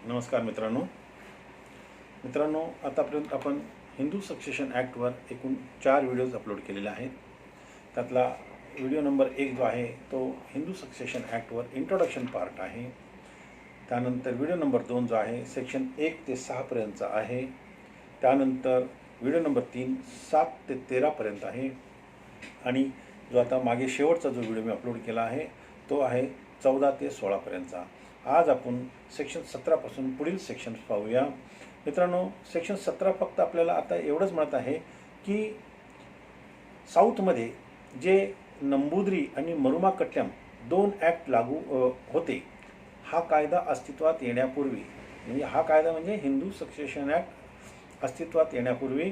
नमस्कार मित्रांनो, आतापर्यंत आपण हिंदू सक्सेशन ॲक्टवर एकूण 4 व्हिडिओज अपलोड केलेले आहेत. त्यातला व्हिडिओ नंबर 1 जो आहे तो हिंदू सक्सेशन ॲक्टवर इंट्रोडक्शन पार्ट आहे. त्यानंतर व्हिडिओ नंबर 2 जो आहे सेक्शन 1 ते 6 पर्यंतचा आहे. त्यानंतर व्हिडिओ नंबर 3 7 ते 13 पर्यंत आहे. आणि जो आता मागे शेवटचा जो व्हिडिओ मी अपलोड केला आहे तो आहे 14 ते 16 पर्यंतचा. आज आपण सेक्शन 17 पासून पुढील सेक्शन्स पाहूया. मित्रांनो, सेक्शन 17 फक्त आपल्याला आता एवढंच म्हणत आहे की साऊथमध्ये जे नंबूद्री आणि मरुमा कट्टम 2 ॲक्ट लागू होते, हा कायदा अस्तित्वात येण्यापूर्वी, म्हणजे हा कायदा म्हणजे हिंदू सक्सेशन ॲक्ट अस्तित्वात येण्यापूर्वी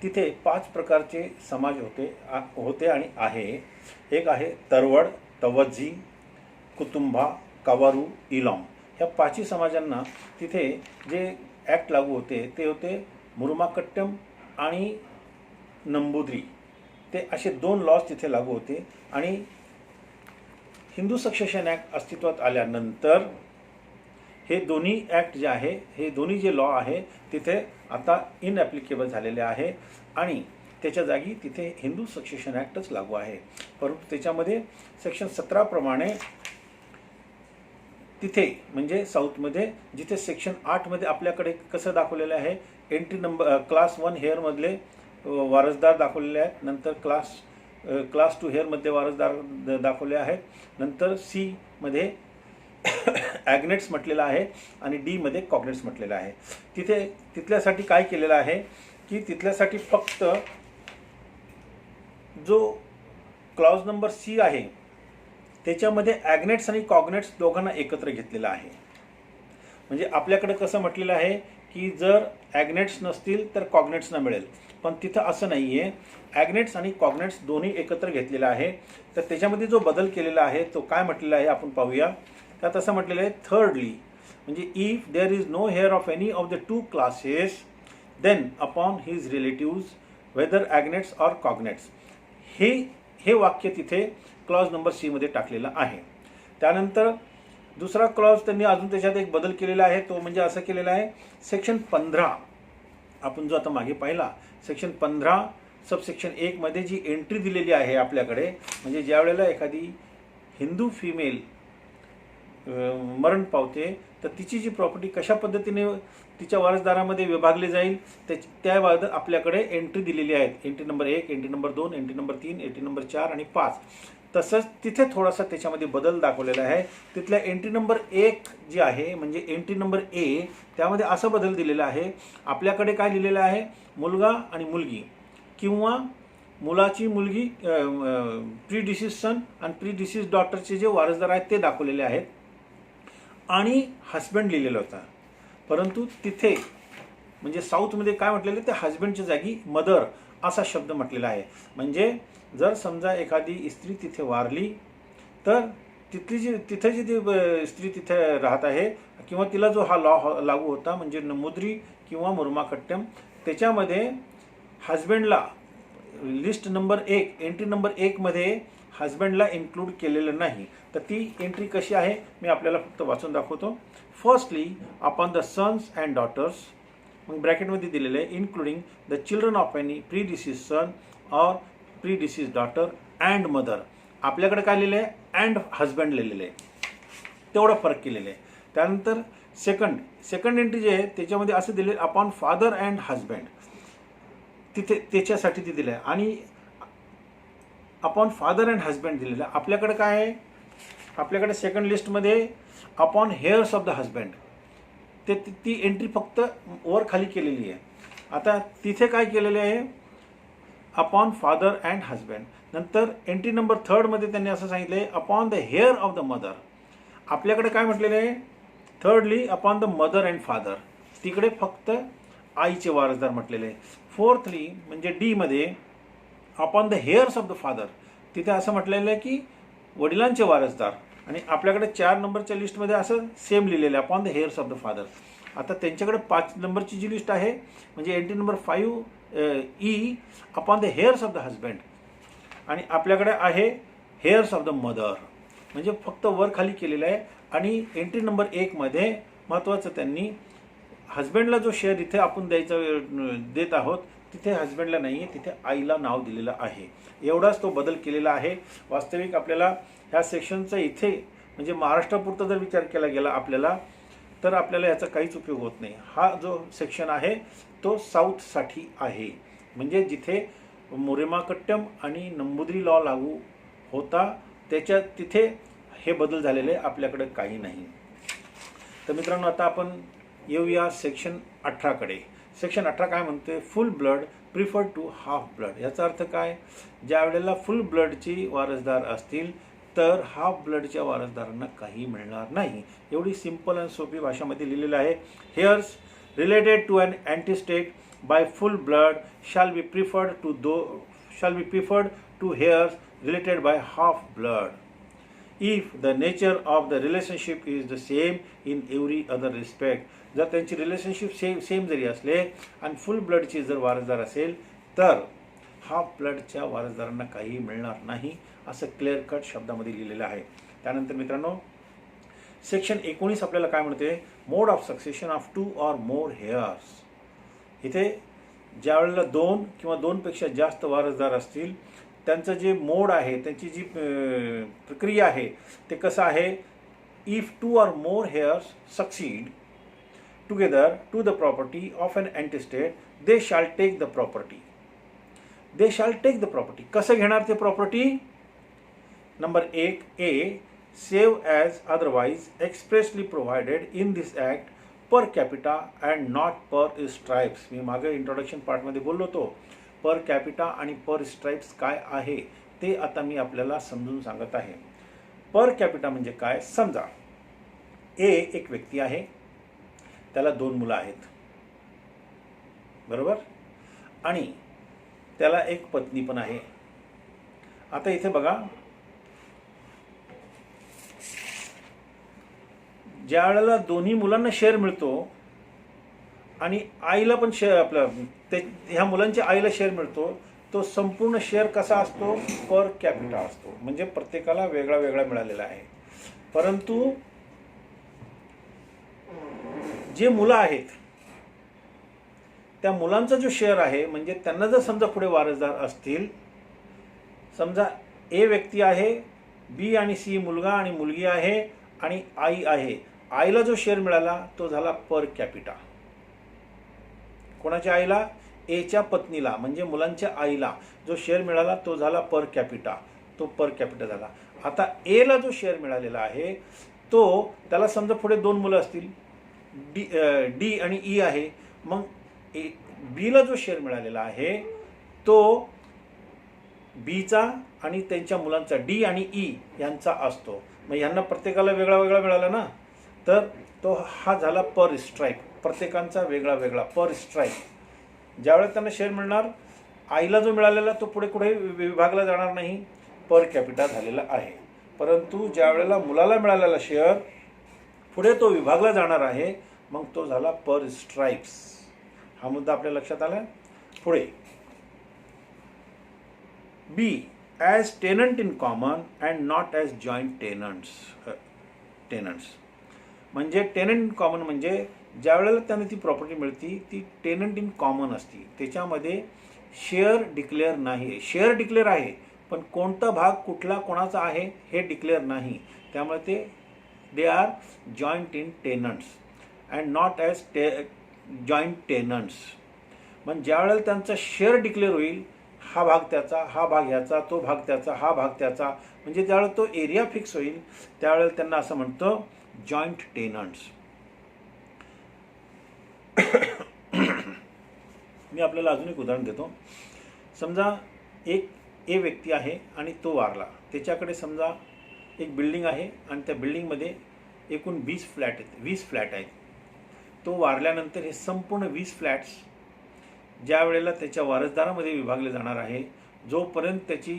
तिथे 5 प्रकारचे समाज होते आणि आहे. एक आहे तरवड, तवज्जी, कुटुंबा, कवारू, इलॉम. ह्या 5 समाजांना तिथे जे ॲक्ट लागू होते ते होते मुरुमा कट्टम आणि नंबूद्री. ते असे 2 लॉज तिथे लागू होते. आणि हिंदू सक्सेशन ॲक्ट अस्तित्वात आल्यानंतर हे दोन्ही ॲक्ट जे आहे, हे दोन्ही जे लॉ आहे तिथे आता इनॲप्लिकेबल झालेले आहे आणि त्याच्या जागी तिथे हिंदू सक्सेशन ॲक्टच लागू आहे. परंतु त्याच्यामध्ये सेक्शन 17 प्रमाणे तिथे म्हणजे साऊथमध्ये जिथे सेक्शन 8 मध्ये आपल्याकडे कसं दाखवलेलं आहे, एंट्री नंबर क्लास 1 हेअरमधले वारसदार दाखवलेले आहेत. नंतर क्लास 2 हेअरमध्ये वारसदार दाखवले आहेत. नंतर सी मध्ये ॲग्नेट्स म्हटलेलं आहे आणि डी मध्ये कॉग्नेट्स म्हटलेलं आहे. तिथल्यासाठी काय केलेलं आहे की तिथल्यासाठी फक्त जो क्लॉज नंबर सी आहे त्याच्यामध्ये ॲग्नेट्स आणि कॉग्नेट्स दोघांना एकत्र घेतलेलं आहे. म्हणजे आपल्याकडे कसं म्हटलेलं आहे की जर ॲग्नेट्स नसतील तर कॉग्नेट्सना मिळेल, पण तिथं असं नाही आहे. ॲग्नेट्स आणि कॉग्नेट्स दोन्ही एकत्र घेतलेलं आहे. तर त्याच्यामध्ये जो बदल केलेला आहे तो काय म्हटलेला आहे आपण पाहूया. त्यात असं म्हटलेलं आहे, थर्डली म्हणजे if there is no heir of any of the 2 classes then upon his relatives whether agnates or cognates. हे वाक्य तिथे क्लॉज नंबर सी मध्ये टाकलेला आहे. त्यानंतर दुसरा क्लॉज त्यांनी अजून त्याच्यात एक बदल केलेला आहे. तो म्हणजे असं केलेला आहे, सेक्शन 15 आपण जो आता मागे पाहिला, सेक्शन 15 सबसेक्शन 1 मध्ये जी एंट्री दिलेली आहे आपल्याकडे, म्हणजे ज्या वेळेला एखादी हिंदू फिमेल मरण पावते तर तिची जी प्रॉपर्टी कशा पद्धतीने तिच्या वारसदारामध्ये विभागली जाईल त्याबाबत आपल्याकडे एंट्री दिलेली आहेत. Entry number 1, entry number 2, entry number 3, entry number 4 आणि 5. तसंच तिथे थोडासा त्याच्यामध्ये बदल दाखवलेला आहे. तिथल्या एंट्री नंबर 1 जी आहे म्हणजे एंट्री नंबर ए, त्यामध्ये असं बदल दिलेला आहे. आपल्याकडे काय लिहिलेलं आहे, मुलगा आणि मुलगी किंवा मुलाची मुलगी प्री डिसीज सन आणि प्री डिसीज डॉटरचे जे वारसदार आहेत ते दाखवलेले आहेत आणि हस्बंड लिहिलेलं होतं. परंतु तिथे म्हणजे साऊथमध्ये काय म्हटलेलं आहे, ते हस्बंडच्या जागी मदर असा शब्द म्हटलेला आहे. म्हणजे जर समजा एखादी स्त्री तिथे वारली तर तिथली जी स्त्री तिथे राहत आहे किंवा तिला जो हा लॉ लागू होता म्हणजे नमुद्री किंवा मुरुमा कट्टम, त्याच्यामध्ये हस्बंडला लिस्ट नंबर 1 एंट्री नंबर 1 मध्ये हस्बंडला इन्क्लूड केलेलं नाही. तर ती एंट्री कशी आहे मी आपल्याला फक्त वाचून दाखवतो. Firstly upon the sons and daughters, मग ब्रॅकेटमध्ये दिलेलं आहे, including the children of any predeceased son or predeceased daughter and mother. आपल्याकडे काय लिहिलं आहे, अँड हस्बंड लिहिलेलं आहे, तेवढा फरक केलेला आहे. त्यानंतर सेकंड एंट्री जे आहे त्याच्यामध्ये असं दिलं आहे, अपॉन फादर अँड हस्बंड, तिथे त्याच्यासाठी ते दिलं आहे. आणि अपॉन फादर अँड हस्बंड दिलेलं आहे. आपल्याकडे काय आहे, आपल्याकडे सेकंड लिस्टमध्ये upon hairs of the husband, ती एंट्री फक्त वर खाली केलेली आहे. आता तिथे काय केलेले आहे, अपॉन फादर अँड हस्बंड. नंतर एंट्री नंबर 3 मध्ये त्यांनी असं सांगितलं आहे, upon the hair of the mother. आपल्याकडे काय म्हटलेलं आहे, thirdly upon the mother and father, तिकडे फक्त आईचे वारसदार म्हटलेले आहे. फोर्थली म्हणजे डी मध्ये upon the hairs of the father, तिथे असं म्हटलेलं आहे की वडिलांचे वारसदार. आणि आपल्याकडे 4 नंबरच्या लिस्टमध्ये असं सेम लिहिलेलं आहे, upon the hairs of the father. आता त्यांच्याकडे 5 नंबरची जी लिस्ट आहे म्हणजे entry number 5 E upon the hairs of the husband, आणि आपल्याकडे आहे हेअर्स ऑफ द मदर. म्हणजे फक्त वर खाली केलेलं आहे. आणि एंट्री नंबर 1 मध्ये महत्त्वाचं त्यांनी हजबंडला जो शेअर इथे आपण देत आहोत तिथे हजबंडला नाही आहे, तिथे आईला नाव दिलेलं आहे. एवढाच तो बदल केलेला आहे. वास्तविक आपल्याला ह्या सेक्शनचा इथे म्हणजे महाराष्ट्रापुरता जर विचार केला गेला आपल्याला तर आपल्याला याचा काहीच उपयोग होत नाही. हा जो सेक्शन आहे तो साऊथसाठी आहे, म्हणजे जिथे मोरेमाकट्टम आणि नंबूद्री लॉ लागू होता तिथे हे बदल झालेले आपल्याकडे काही नाही. तर मित्रांनो आता आपण येऊया सेक्शन 18 कडे. सेक्शन 18 काय म्हणते? Full blood preferred to half blood. याचा अर्थ काय? ज्या वेळेला फुल ब्लडची वारसदार असतील तर हाफ ब्लडच्या वारसदारांना काही मिळणार नाही. एवढी सिंपल आणि सोपी भाषेमध्ये लिहिलेलं आहे. Heirs related to an intestate by full blood shall be preferred to hairs related by half blood if the nature of the relationship is the same in every other respect. जर त्यांची relationship same जरी असले आणि फुल ब्लडची जर वारसदार असेल तर half ब्लडच्या वारसदारांना काही मिळणार नाही, असं क्लिअर कट शब्दामध्ये लिहिलेलं आहे. त्यानंतर मित्रांनो सेक्शन 19 आपल्याला काय म्हणते? Mode of succession of 2 or more heirs. इथे ज्या वेळेला 2 किंवा 2 पेक्षा जास्त वारसदार असतील त्यांचं जे मोड आहे, त्यांची जी प्रक्रिया आहे ते कसं आहे? If 2 or more heirs succeed together to the property of an intestate they shall take the property. They shall take the property. कसं घेणार ते property? Number 1 A save as otherwise expressly provided in this act per capita and not per stripes. मी मागे introduction पार्टमध्ये बोललो होतो. Per capita आणि पर stripes काय आहे ते आता मी आपल्याला समजून सांगत आहे. पर कॅपिटा म्हणजे काय? समजा ए एक व्यक्ती आहे, त्याला 2 मुलं आहेत, बरोबर, आणि त्याला एक पत्नी पण आहे. आता इथे बघा, ज्या वेळेला दोन्ही मुलांना शेअर मिळतो आणि आईला पण शेअर ह्या मुलांच्या आईला शेअर मिळतो, तो संपूर्ण शेअर कसा असतो? पर कॅपिटा असतो, म्हणजे प्रत्येकाला वेगळा वेगळा मिळालेला आहे. परंतु जे मुलं आहेत त्या मुलांचा जो शेअर आहे, म्हणजे त्यांना जर समजा पुढे वारसदार असतील, समजा ए व्यक्ती आहे, बी आणि सी मुलगा आणि मुलगी आहे आणि आई आहे. आईला जो शेअर मिळाला तो झाला पर कॅपिटा. कोणाच्या आईला? एच्या पत्नीला, म्हणजे मुलांच्या आईला जो शेअर मिळाला तो झाला पर कॅपिटा, तो पर कॅपिटा झाला. आता एला जो शेअर मिळालेला आहे तो, त्याला समजा पुढे 2 मुलं असतील, डी आणि ई आहे, मग बीला जो शेअर मिळालेला आहे तो बीचा आणि त्यांच्या मुलांचा डी आणि ई यांचा असतो. मग यांना प्रत्येकाला वेगळा वेगळा मिळाला ना, तर तो हा झाला पर स्ट्राईक, प्रत्येकांचा वेगळा वेगळा पर स्ट्राईक. ज्यावेळेस त्यांना शेअर मिळणार, आईला जो मिळालेला तो पुढे कुठे विभागला जाणार नाही, पर कॅपिटा झालेला आहे. परंतु ज्या वेळेला मुलाला मिळालेला शेअर पुढे तो विभागला जाणार आहे, मग तो झाला पर स्ट्राइप्स. हा मुद्दा आपल्या लक्षात आला. पुढे B as tenant in common and not as joint tenants. म्हणजे टेनंट इन कॉमन म्हणजे ज्या वेळेला त्यांना ती प्रॉपर्टी मिळती ती टेनंट इन कॉमन असती, त्याच्यामध्ये शेअर डिक्लेअर नाही. शेअर डिक्लेअर आहे पण कोणता भाग कुठला कोणाचा आहे हे डिक्लेअर नाही, त्यामुळे ते they are joint in tenants and not as joint tenants. मग ज्या वेळेला त्यांचा शेअर डिक्लेअर होईल, हा भाग त्याचा, हा भाग ह्याचा, तो भाग त्याचा, हा भाग त्याचा, म्हणजे ज्यावेळेला तो एरिया फिक्स होईल त्यावेळेला त्यांना असं म्हणतो जॉईंट टेनंट्स. मी आपल्याला अजून एक उदाहरण देतो. समजा एक ए व्यक्ती आहे आणि तो वारला, त्याच्याकडे समजा एक बिल्डिंग आहे आणि त्या बिल्डिंगमध्ये एकूण 20 फ्लॅट आहेत. तो वारल्यानंतर हे संपूर्ण 20 फ्लॅट्स ज्या वेळेला त्याच्या वारसदारामध्ये विभागले जाणार आहे, जोपर्यंत त्याची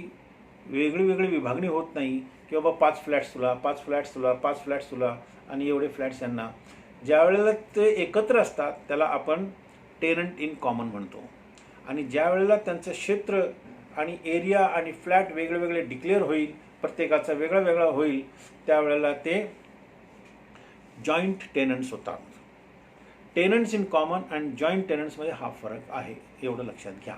वेगळी वेगळी विभागणी होत नाही की बाबा 5 फ्लॅट्स तुला, 5 फ्लॅट्स तुला, 5 फ्लॅट्स तुला आणि एवढे फ्लॅट्स यांना, ज्या वेळेला ते एकत्र असतात त्याला आपण टेनंट इन कॉमन म्हणतो. आणि ज्या वेळेला त्यांचं क्षेत्र आणि एरिया आणि फ्लॅट वेगळे वेगळे डिक्लेअर होईल, प्रत्येकाचा वेगळा वेगळा होईल, त्यावेळेला ते जॉईंट टेनंट्स होतात. Tenants in common and joint टेनंट्समध्ये हा फरक आहे, एवढं लक्षात घ्या.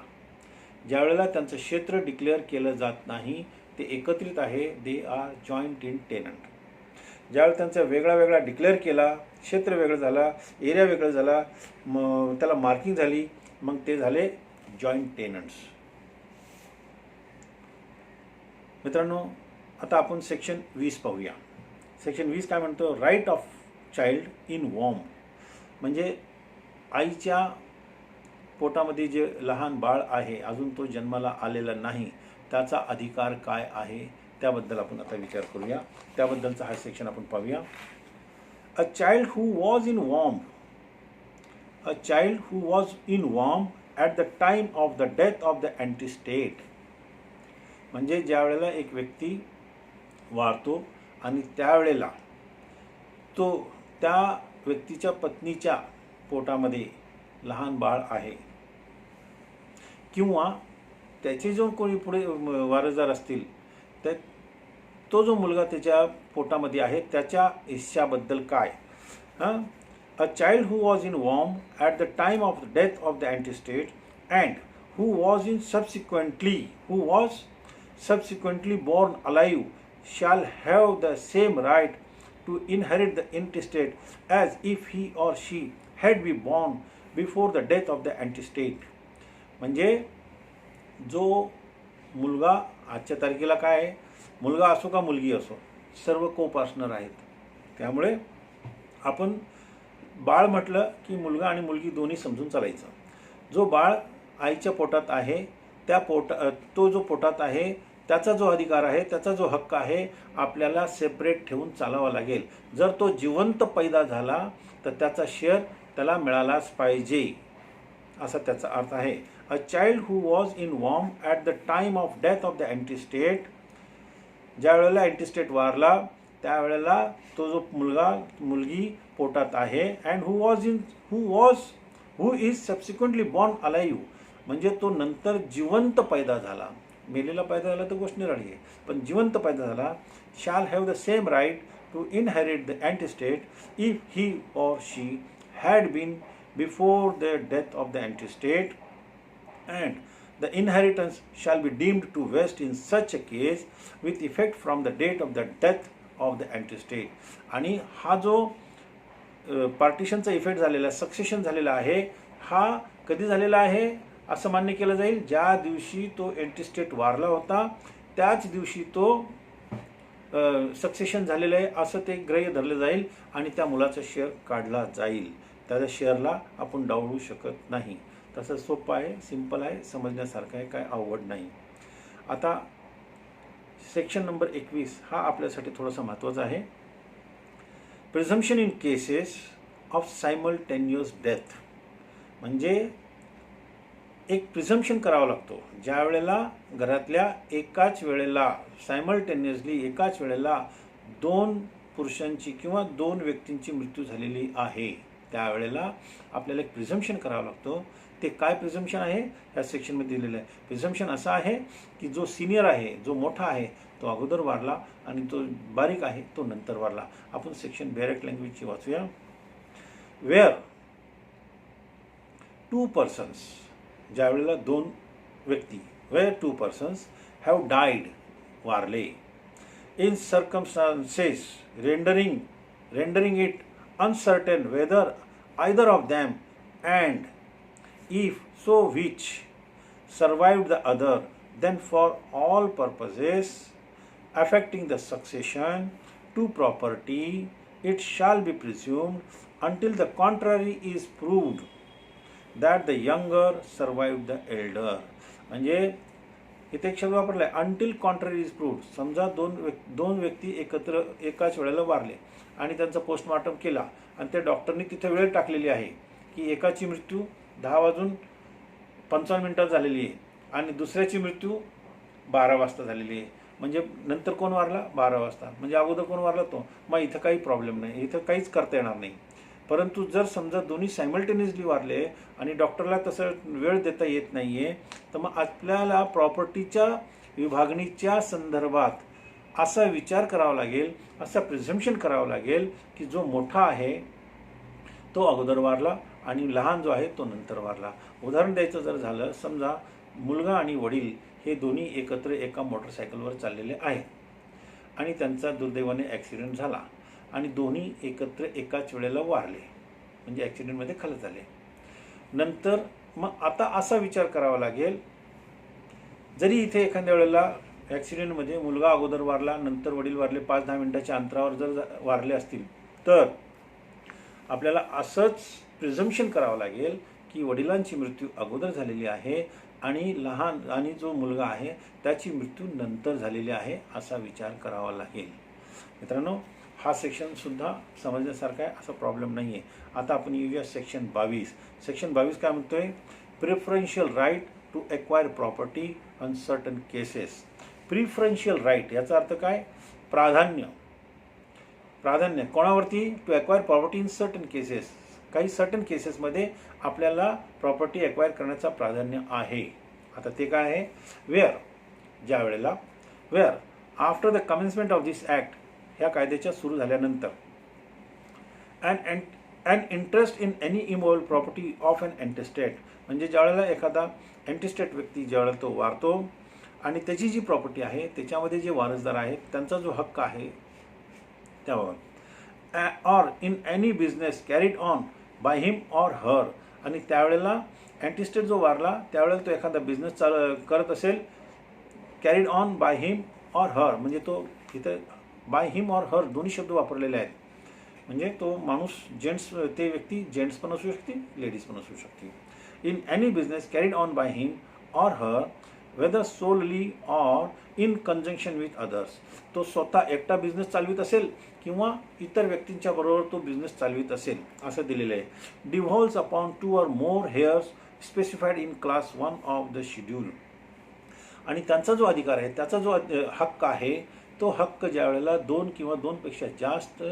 ज्या वेळेला त्यांचं क्षेत्र डिक्लेअर केलं जात नाही ते एकत्रित आहे, they are joint in tenant. ज्यावेळेला त्यांचा वेगळा वेगळा डिक्लेअर केला, क्षेत्र वेगळं झाला, एरिया वेगळं झाला, मग त्याला मार्किंग झाली, मग ते झाले जॉईंट टेनंट्स. मित्रांनो, आता आपण सेक्शन 20 पाहूया. सेक्शन 20 काय म्हणतो? राईट ऑफ चाइल्ड इन वॉर्म. म्हणजे आईच्या पोटामध्ये जे लहान बाळ आहे, अजून तो जन्माला आलेला नाही, त्याचा अधिकार काय आहे त्याबद्दल आपण आता विचार करूया. त्याबद्दलचा हा सेक्शन आपण पाहूया. अ child who was in warm, a child who was in वॉर्म at the time of the death of the अँटीस्टेट. म्हणजे ज्या वेळेला एक व्यक्ती वारतो आणि त्यावेळेला तो त्या व्यक्तीच्या पत्नीच्या पोटामध्ये लहान बाळ आहे, किंवा त्याचे जो कोणी पुढे वारसदार असतील, तर तो जो मुलगा त्याच्या पोटामध्ये आहे त्याच्या हिस्साबद्दल काय. A child who was in वॉर्म at the time of the death of the intestate and who was subsequently born alive shall have the same right to inherit the intestate as if he or she had been born before the death of the intestate. म्हणजे जो मुलगा आजच्या तारखेला काय आहे, मुलगा असो का मुलगी असो, सर्व को पार्टनर आहेत. त्यामुळे आपण बाळ म्हटलं की मुलगा आणि मुलगी दोन्ही समजून चालायचं. जो बाळ आईच्या पोटात आहे तो जो पोटात आहे त्याचा जो अधिकार आहे, त्याचा जो हक्क आहे, आपल्याला सेपरेट ठेवून चालावा लागेल. जर तो जिवंत पैदा झाला तर त्याचा शेअर त्याला मिळालाच पाहिजे, असा त्याचा अर्थ आहे. A child who was in वॉर्म at the time of death of the intestate. ज्या वेळेला अँटीस्टेट वारला त्यावेळेला तो जो मुलगी पोटात आहे, and who is subsequently born alive. म्हणजे तो नंतर जिवंत पैदा झाला. मेलेला पैदा झाला तर गोष्ट निराळी आहे, पण जिवंत पैदा झाला. Shall have the same right to inherit the intestate if he or she had been before the death of the intestate and the inheritance shall be deemed to vest in such a case with effect from the date of the death of the intestate. आणि हा जो पार्टिशनचा effect झालेला, succession झालेला आहे, हा कधी झालेला आहे असं मान्य केलं जाईल? ज्या दिवशी तो अँटीस्टेट वारला होता त्याच दिवशी तो सक्सेशन झालेलं आहे असं ते गृह्य धरलं जाईल आणि त्या मुलाचा शेअर काढला जाईल. त्याच्या शेअरला आपण डावलू शकत नाही. तसं सोपं आहे, सिंपल आहे, समजण्यासारखं आहे, काय अवघड नाही. आता सेक्शन नंबर 21 हा आपल्यासाठी थोडासा महत्त्वाचा आहे. Presumption in cases of simultaneous death. म्हणजे एक प्रिझम्पशन करावा लागतो ज्या वेळेला घरातल्या एकाच वेळेला सायमल्टेनियसली एकाच वेळेला 2 पुरुषांची किंवा 2 व्यक्तींची मृत्यू झालेली आहे. त्यावेळेला आपल्याला एक प्रिझम्पशन करावं लागतो. ते काय प्रिझम्पशन आहे ह्या सेक्शनमध्ये दिलेलं आहे. प्रिझम्पशन असं आहे की जो सिनियर आहे, जो मोठा आहे, तो अगोदर वारला आणि तो बारीक आहे तो नंतर वारला. आपण सेक्शन डायरेक्ट लँग्वेजची वाचूया. वेअर 2 persons, ज्या वेळेला 2 व्यक्ती, वेअर 2 persons हॅव डाईड, वारले, in circumstances rendering it uncertain whether either of them and if so which survived the other, then for all purposes affecting the succession to property it shall be presumed until the contrary is proved that the younger survived the elder. म्हणजे इथे एक शब्द वापरला आहे, until contrary is proved. समजा दोन व्यक्ती एकत्र एकाच वेळेला वारले आणि त्यांचा पोस्टमॉर्टम केला आणि त्या डॉक्टरनी तिथे वेळ टाकलेली आहे की एकाची मृत्यू 10:55 झालेली आहे आणि दुसऱ्याची मृत्यू 12 वाजता झालेली आहे. म्हणजे नंतर कोण वारला? 12 वाजता. म्हणजे अगोदर कोण वारला? तो. मग इथं काही प्रॉब्लेम नाही, इथं काहीच करता येणार नाही. परंतु जर समजा दोन्ही सायमल्टेनियसली वारले आणि डॉक्टरला तसं वेळ देता येत नाही आहे, तर मग आपल्याला प्रॉपर्टीच्या विभागणीच्या संदर्भात असा विचार करावा लागेल, असा प्रिझम्पशन करावं लागेल की जो मोठा आहे तो अगोदर वारला आणि लहान जो आहे तो नंतर वारला. उदाहरण द्यायचं जर झालं, समजा मुलगा आणि वडील हे दोन्ही एकत्र एका मोटरसायकलवर चाललेले आहेत आणि त्यांचा दुर्दैवाने ॲक्सिडेंट झाला आणि दोन्ही एकत्र एकाच वेळेला वारले, म्हणजे ॲक्सिडेंटमध्ये खलास झाले. नंतर मग आता असा विचार करावा लागेल, जरी इथे एखाद्या वेळेला ॲक्सिडेंटमध्ये मुलगा अगोदर वारला, नंतर वडील वारले, 5-10 मिनिटाच्या अंतरावर जर वारले असतील, तर आपल्याला असंच प्रिझम्पशन करावं लागेल की वडिलांची मृत्यू अगोदर झालेली आहे आणि लहान आणि जो मुलगा आहे त्याची मृत्यू नंतर झालेली आहे, असा विचार करावा लागेल. मित्रांनो, हा सेक्शनसुद्धा समजण्यासारखा आहे, असा प्रॉब्लेम नाही आहे. आता आपण येऊया सेक्शन 22. सेक्शन 22 काय म्हणतोय? Preferential right to acquire property on certain cases. Preferential right याचा अर्थ काय? प्राधान्य कोणावरती? To acquire property in certain cases. काही सर्टन केसेसमध्ये आपल्याला प्रॉपर्टी एक्वायर करण्याचा प्राधान्य आहे. आता ते काय आहे? Where after the commencement of this act, ह्या कायद्याच्या सुरू झाल्यानंतर, and interest in any immovable property of an intestate, म्हणजे ज्यावेळेला एखादा एंटेस्टेट व्यक्ती ज्यावेळेला तो वारतो आणि त्याची जी प्रॉपर्टी आहे त्याच्यामध्ये जे वारसदार आहेत त्यांचा जो हक्क आहे त्यावर, or in any business carried on by him or हर, आणि त्यावेळेला एंटेस्टेट जो वारला त्यावेळेला तो एखादा बिझनेस करत असेल, carried on by him or हर, म्हणजे तो इथं बाय हिम ऑर हर दोन्ही शब्द वापरलेले आहेत, म्हणजे तो माणूस ते व्यक्ती जेंट्स पण असू शकते, लेडीज पण असू शकते. In any business carried on by him or her whether solely or in conjunction with others, तो स्वतः एकटा बिझनेस चालवित असेल किंवा इतर व्यक्तींच्या बरोबर तो बिझनेस चालवित असेल, असं दिलेलं आहे. Devolves upon 2 or more heirs specified in class 1 of the schedule, आणि त्यांचा जो अधिकार आहे, त्याचा जो हक्क आहे, तो हक्क ज्या वेळेला 2 किंवा 2 पेक्षा जास्त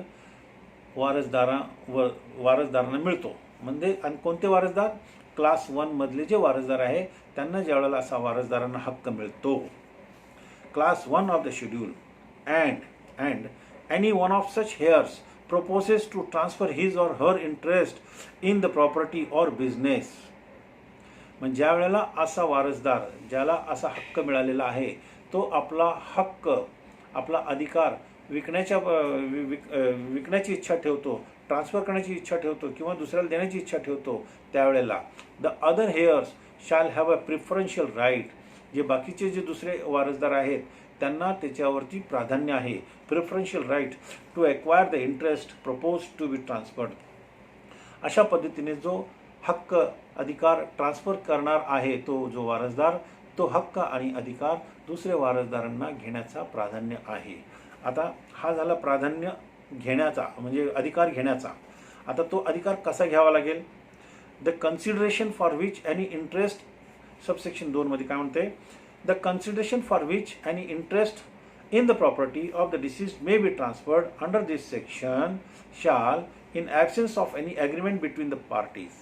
वारसदारांना मिळतो. म्हणजे आणि कोणते वारसदार? क्लास 1 मधले जे वारसदार आहे त्यांना ज्या वेळेला असा वारसदारांना हक्क मिळतो, class 1 of the schedule, and any one of such heirs proposes to transfer his or her interest in the property or business, म्हणजे ज्या वेळेला असा वारसदार ज्याला असा हक्क मिळालेला आहे तो आपला हक्क, आपला अधिकार विकण्याची इच्छा ठेवतो, ट्रान्सफर करण्याची इच्छा ठेवतो किंवा दुसऱ्याला देण्याची इच्छा ठेवतो, त्यावेळेला the other heirs shall have a preferential right, जे बाकीचे जे दुसरे वारसदार आहेत त्यांना त्याच्यावरती प्राधान्य आहे, preferential right to acquire the interest propose to be transferred. अशा पद्धतीने जो हक्क अधिकार ट्रान्सफर करणार आहे तो जो वारसदार, तो हक्क आणि अधिकार दुसऱ्या वारसदारांना घेण्याचा प्राधान्य आहे. आता हा झाला प्राधान्य घेण्याचा, म्हणजे अधिकार घेण्याचा. आता तो अधिकार कसा घ्यावा लागेल? The consideration for which any interest, subsection 2 मध्ये काय म्हणते? The consideration for which any interest in the property of the deceased may be transferred under this section shall, in absence of any agreement between the parties,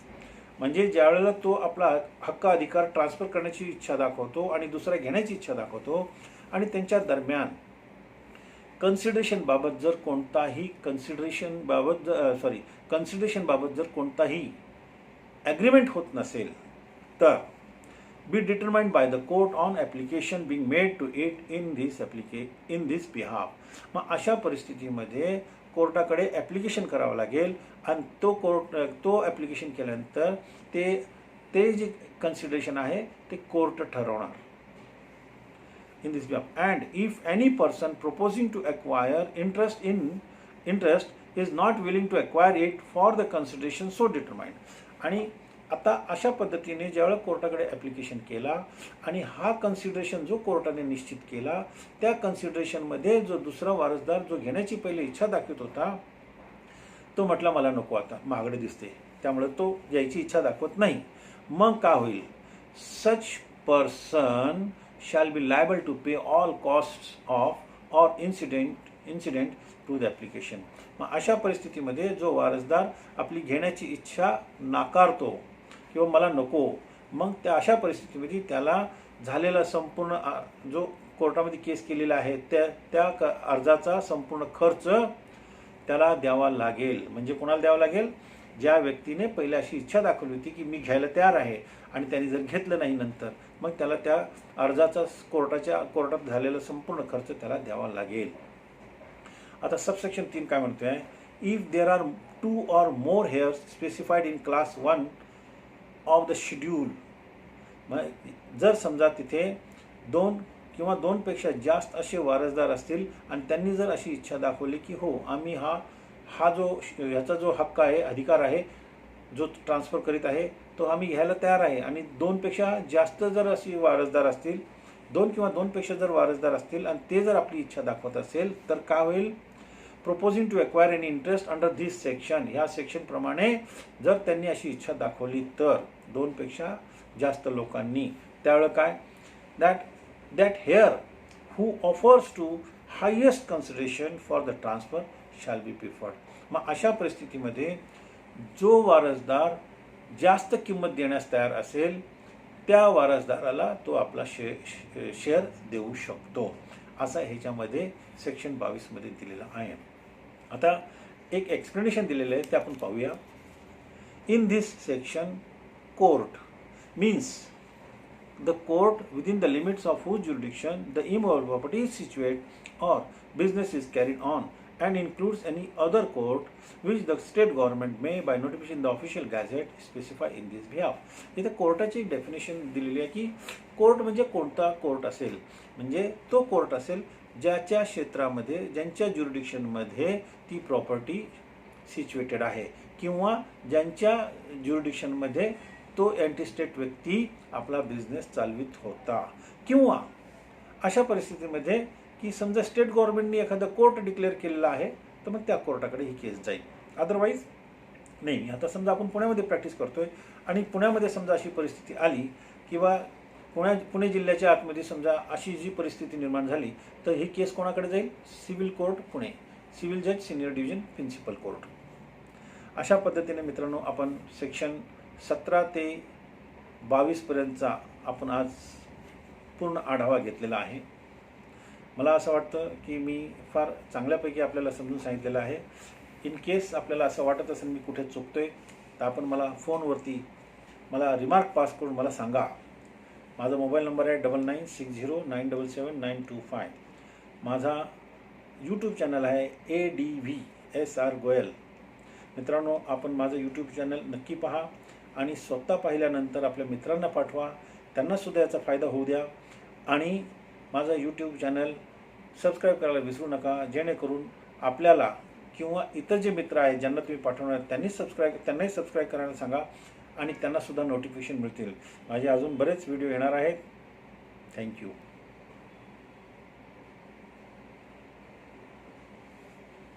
म्हणजे ज्यावेळेला तो आपला हक्क अधिकार transfer करण्याची इच्छा दाखवतो आणि दुसरा घेण्याची इच्छा दाखवतो आणि त्यांच्या दरम्यान कन्सिडरेशन बाबत जर कोणताही ॲग्रीमेंट होत नसेल तर be determined by the court on application being made to it in this behalf. मग अशा परिस्थितीमध्ये कोर्टाकडे ॲप्लिकेशन करावं लागेल आणि तो ॲप्लिकेशन केल्यानंतर ते जे कन्सिडरेशन आहे ते कोर्ट ठरवणार. In this behalf, and if any person proposing to acquire interest is not willing to acquire it for the consideration so determined. आणि आता अशा पद्धतीने ज्यावेळेला कोर्टाकडे ॲप्लिकेशन केला आणि हा कन्सिडरेशन जो कोर्टाने निश्चित केला, त्या कन्सिडरेशनमध्ये जो दुसरा वारसदार जो घेण्याची पहिले इच्छा दाखवत होता तो म्हटला मला नको, आता महागडे दिसते, त्यामुळे तो यायची इच्छा दाखवत नाही. मग काय होईल? Such person shall be liable to pay all costs of or incident to the application. मग अशा परिस्थितीमध्ये जो वारसदार आपली घेण्याची इच्छा नाकारतो किंवा मला नको, मग त्या अशा परिस्थितीमध्ये त्याला झालेला संपूर्ण जो कोर्टामध्ये केस केलेला आहे त्या अर्जाचा संपूर्ण खर्च त्याला द्यावा लागेल. म्हणजे कोणाला द्यावा लागेल? ज्या व्यक्तीने पहिल्या अशी इच्छा दाखवली होती की मी घ्यायला तयार आहे आणि त्यांनी जर घेतलं नाही नंतर, मग त्याला त्या अर्जाचा कोर्टात झालेला संपूर्ण खर्च त्याला द्यावा लागेल. आता सबसेक्शन 3 काय म्हणतोय? If there are 2 or more heirs specified in class 1 of the schedule, जर समजा तिथे 2 किंवा 2 पेक्षा जास्त असे वारसदार असतील आणि त्यांनी जर अशी इच्छा दाखवली की हो आम्ही ह्याचा जो हक्क आहे, अधिकार आहे, जो ट्रान्सफर करीत आहे तो आम्ही घ्यायला तयार आहे, आणि 2 पेक्षा जास्त जर अशी वारसदार असतील, 2 किंवा 2 पेक्षा जर वारसदार असतील आणि ते जर आपली इच्छा दाखवत असेल तर काय होईल? Proposing to acquire any interest under this section, ह्या सेक्शन प्रमाणे जर त्यांनी अशी इच्छा दाखवली तर 2 पेक्षा जास्त लोकांनी, त्यावेळेला काय? That heir who offers to highest consideration for the transfer shall be preferred. मग अशा परिस्थितीमध्ये जो वारसदार जास्त किंमत देण्यास तयार असेल त्या वारसदाराला तो आपला शेअर देऊ शकतो, असा ह्याच्यामध्ये सेक्शन 22 मध्ये दिलेला आहे. आता एक एक्सप्लेनेशन दिलेलं आहे ते आपण पाहूया. In this section court means the court within the limits of whose jurisdiction the immovable property is situated or business is carried on, and includes any other court which the state government may by notification in the official gazette specify in this behalf. इथे कोर्टाची definition दिलेली आहे की court म्हणजे कोणता court असेल? म्हणजे तो court असेल ज्याच्या क्षेत्रामध्ये, ज्यांच्या ज्युरिडिक्शनमध्ये ती प्रॉपर्टी सिच्युएटेड आहे, किंवा ज्यांच्या ज्युरिडिक्शनमध्ये तो अँटीस्टेट व्यक्ती आपला बिझनेस चालवित होता, किंवा अशा परिस्थितीमध्ये की समजा स्टेट गव्हर्नमेंटने एखादा कोर्ट डिक्लेअर केलेला आहे तर मग त्या कोर्टाकडे ही केस जाईल. अदरवाईज नाही. आता समजा आपण पुण्यामध्ये प्रॅक्टिस करतोय आणि पुण्यामध्ये समजा अशी परिस्थिती आली किंवा पुणे जिल्ह्याच्या आतमध्ये समजा अशी जी परिस्थिती निर्माण झाली तर ही केस कोणाकडे जाईल? सिव्हिल कोर्ट पुणे, सिव्हिल जज सिनियर डिव्हिजन प्रिन्सिपल कोर्ट. अशा पद्धतीने मित्रांनो आपण सेक्शन 17 ते 22 पर्यंतचा आपण आज पूर्ण आढावा घेतलेला आहे. मला असं वाटतं की मी फार चांगल्यापैकी आपल्याला समजून सांगितलेलं आहे. इन केस आपल्याला असं वाटत असेल मी कुठे चुकतोय तर आपण मला फोनवरती मला रिमार्क पास करून मला सांगा. माझा मोबाईल नंबर आहे 9960977925. माझा यूट्यूब चॅनल आहे ADVSR गोयल. मित्रांनो आपण माझं यूट्यूब चॅनल नक्की पहा आणि स्वतः पाहिल्यानंतर आपल्या मित्रांना पाठवा, त्यांनासुद्धा याचा फायदा होऊ द्या. आणि माझा यूट्यूब चॅनल सबस्क्राईब करायला विसरू नका, जेणेकरून आपल्याला किंवा इतर जे मित्र आहेत ज्यांना तुम्ही पाठवणार त्यांनाही सबस्क्राईब करायला सांगा आणि त्यांनासुद्धा नोटिफिकेशन मिळतील. माझे अजून बरेच व्हिडिओ येणार आहेत. थँक्यू.